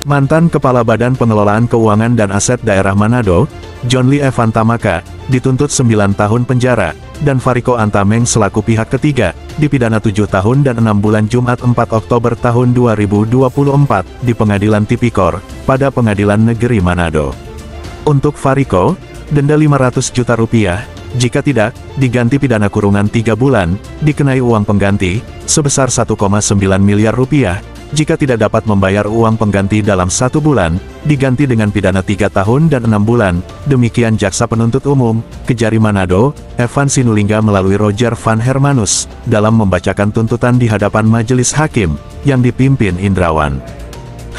Mantan Kepala Badan Pengelolaan Keuangan dan Aset Daerah Manado, John Lee Evan Tamaka, dituntut 9 tahun penjara, dan Fariko Antameng selaku pihak ketiga, dipidana 7 tahun dan 6 bulan Jumat 4 Oktober tahun 2024, di Pengadilan Tipikor, pada Pengadilan Negeri Manado. Untuk Fariko, denda 500 juta rupiah, jika tidak, diganti pidana kurungan 3 bulan, dikenai uang pengganti, sebesar 1,9 miliar rupiah, jika tidak dapat membayar uang pengganti dalam 1 bulan, diganti dengan pidana 3 tahun dan 6 bulan, demikian Jaksa Penuntut Umum, Kejari Manado, Evan Sinulinga melalui Roger Van Hermanus, dalam membacakan tuntutan di hadapan Majelis Hakim, yang dipimpin Indrawan.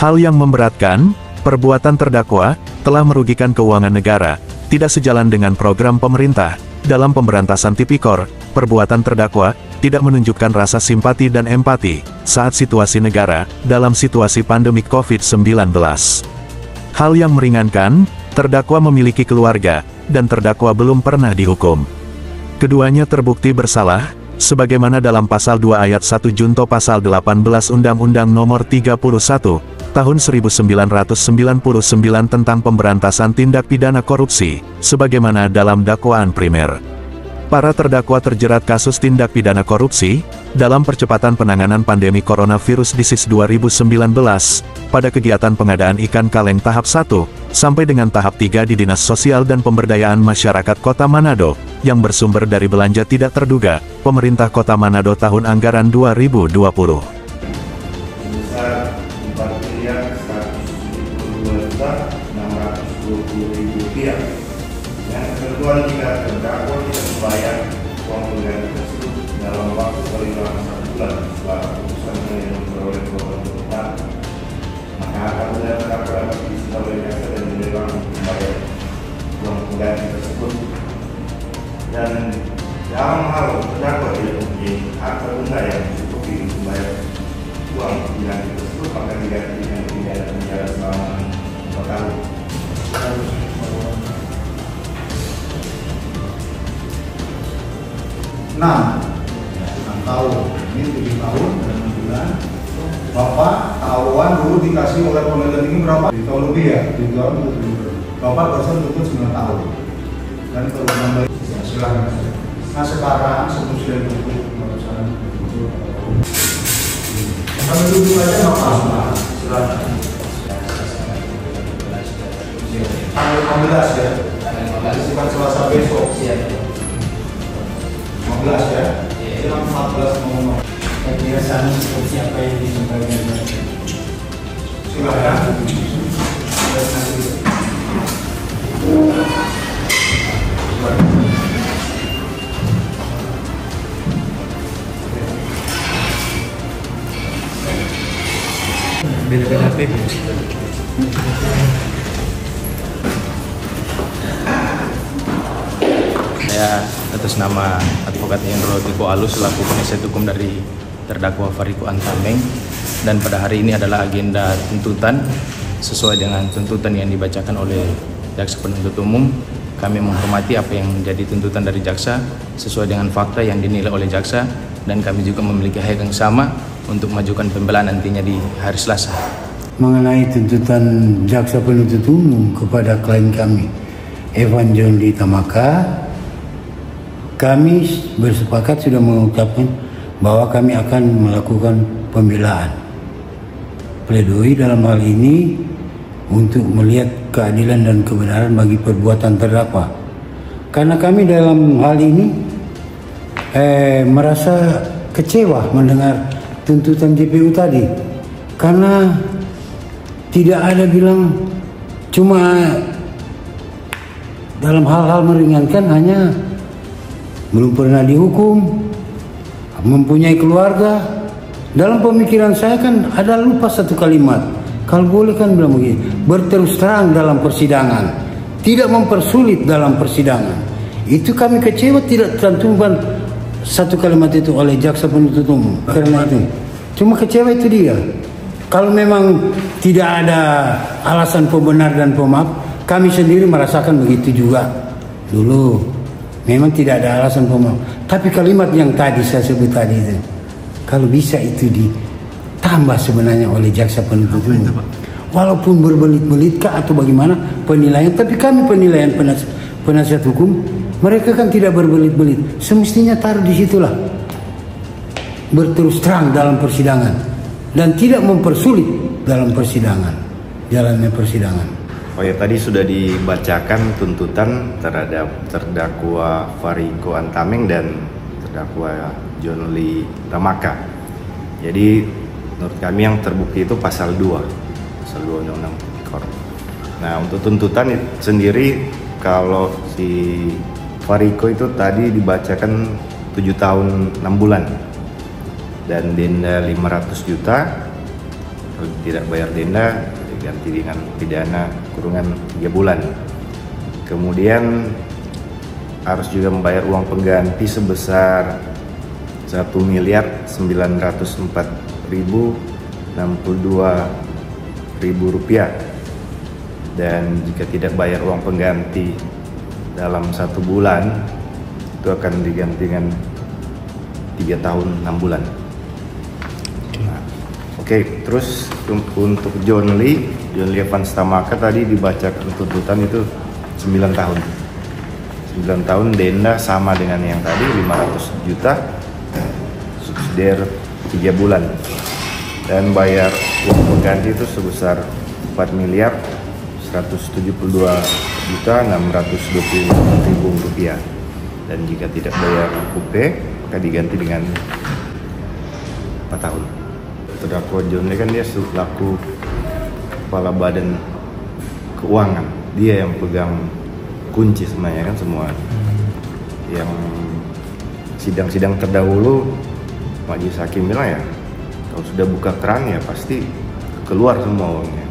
Hal yang memberatkan, perbuatan terdakwa, telah merugikan keuangan negara, tidak sejalan dengan program pemerintah, dalam pemberantasan tipikor, perbuatan terdakwa, tidak menunjukkan rasa simpati dan empati, saat situasi negara, dalam situasi pandemik COVID-19. Hal yang meringankan, terdakwa memiliki keluarga, dan terdakwa belum pernah dihukum. Keduanya terbukti bersalah, sebagaimana dalam Pasal 2 Ayat 1 Junto Pasal 18 Undang-Undang Nomor 31, Tahun 1999 tentang Pemberantasan Tindak Pidana Korupsi, sebagaimana dalam dakwaan primer. Para terdakwa terjerat kasus tindak pidana korupsi, dalam percepatan penanganan pandemi coronavirus disease 2019, pada kegiatan pengadaan ikan kaleng tahap 1, sampai dengan tahap 3 di Dinas Sosial dan Pemberdayaan Masyarakat Kota Manado, yang bersumber dari belanja tidak terduga, Pemerintah Kota Manado tahun anggaran 2020. Sebesar Rp4.672.620.000. Yang ketentuan jika terdakwa tidak membayar uang pengganti tersebut dalam waktu paling lama 1 bulan setelah keputusan yang memperoleh korban tetap, maka apabila terdakwa dapat disita oleh jaksa dan dilarang membayar uang pengganti tersebut, dan dalam hal terdakwa tidak mempunyai hak tertunda yang mencukupi untuk membayar uang pengganti tersebut, maka diganti dengan pidana penjara selama 4 tahun. Enam tahun, ini 7 tahun dan 6 bulan. Bapak tahuan dulu dikasih oleh pengadilan tinggi berapa? 7 tahun lebih ya, 7 tahun itu 7 tahun. Bapak barusan tuntut 9 tahun. Dan kalau menambah, silakan. Nah sekarang sebelum sudah ditutup, kami duduk aja nggak apa-apa. Silakan. Tanggal 15 ya. Bukan Selasa besok. 15 ya? Iya. 14 mau. Saya kira sama seperti apa yang disampaikan. Silakan. Beda-beda HP. Saya atas nama Advokat Hendro Tiko Alus selaku penasihat hukum dari terdakwa Fariko Antameng, dan pada hari ini adalah agenda tuntutan sesuai dengan tuntutan yang dibacakan oleh Jaksa Penuntut Umum. Kami menghormati apa yang menjadi tuntutan dari jaksa sesuai dengan fakta yang dinilai oleh jaksa, dan kami juga memiliki hak yang sama untuk mengajukan pembelaan nantinya di hari Selasa. Mengenai tuntutan Jaksa Penuntut Umum kepada klien kami, Evan John Lee Tamaka, kami bersepakat sudah mengucapkan bahwa kami akan melakukan pembelaan. Pledoi dalam hal ini untuk melihat keadilan dan kebenaran bagi perbuatan terdakwa. Karena kami dalam hal ini merasa kecewa mendengar tuntutan JPU tadi. Karena tidak ada bilang, cuma dalam hal-hal meringankan hanya belum pernah dihukum, mempunyai keluarga. Dalam pemikiran saya kan ada lupa satu kalimat. Kalau boleh kan bilang begini, berterus terang dalam persidangan, tidak mempersulit dalam persidangan. Itu kami kecewa tidak tercantumkan satu kalimat itu oleh Jaksa Penuntut Umum. Karena itu, cuma kecewa itu dia. Kalau memang tidak ada alasan pembenar dan pemaaf, kami sendiri merasakan begitu juga dulu. Memang tidak ada alasan pemaaf. Tapi kalimat yang tadi saya sebut tadi itu, kalau bisa itu ditambah sebenarnya oleh Jaksa Penuntut Umum walaupun berbelit-belit kah atau bagaimana penilaian, tapi kami penilaian penasihat hukum, mereka kan tidak berbelit-belit, semestinya taruh di situlah, berterus terang dalam persidangan dan tidak mempersulit dalam persidangan, jalannya persidangan. Oh ya, tadi sudah dibacakan tuntutan terhadap terdakwa Fariko Antameng dan terdakwa John Lee Tamaka. Jadi menurut kami yang terbukti itu pasal 2 Undang-Undang Tipikor. Nah, untuk tuntutan sendiri, kalau si Fariko itu tadi dibacakan 7 tahun 6 bulan dan denda 500 juta. Kalau tidak bayar denda diganti dengan pidana kurungan 3 bulan. Kemudian harus juga membayar uang pengganti sebesar 1.904.062 rupiah, dan jika tidak bayar uang pengganti dalam 1 bulan itu akan diganti dengan 3 tahun 6 bulan. Oke, terus untuk John Lee Evans Tamaka tadi dibacakan tuntutan itu 9 tahun. 9 tahun, denda sama dengan yang tadi 500 juta, subsidiar 3 bulan, dan bayar uang pengganti itu sebesar 4.172.620.000 rupiah, dan jika tidak bayar UP maka diganti dengan 4 tahun. Terdakwa John Lee kan dia selaku kepala badan keuangan, dia yang pegang kunci sebenarnya kan semua. Yang sidang-sidang terdahulu majelis hakim bilang ya, kalau sudah buka keran ya pasti keluar semua uangnya.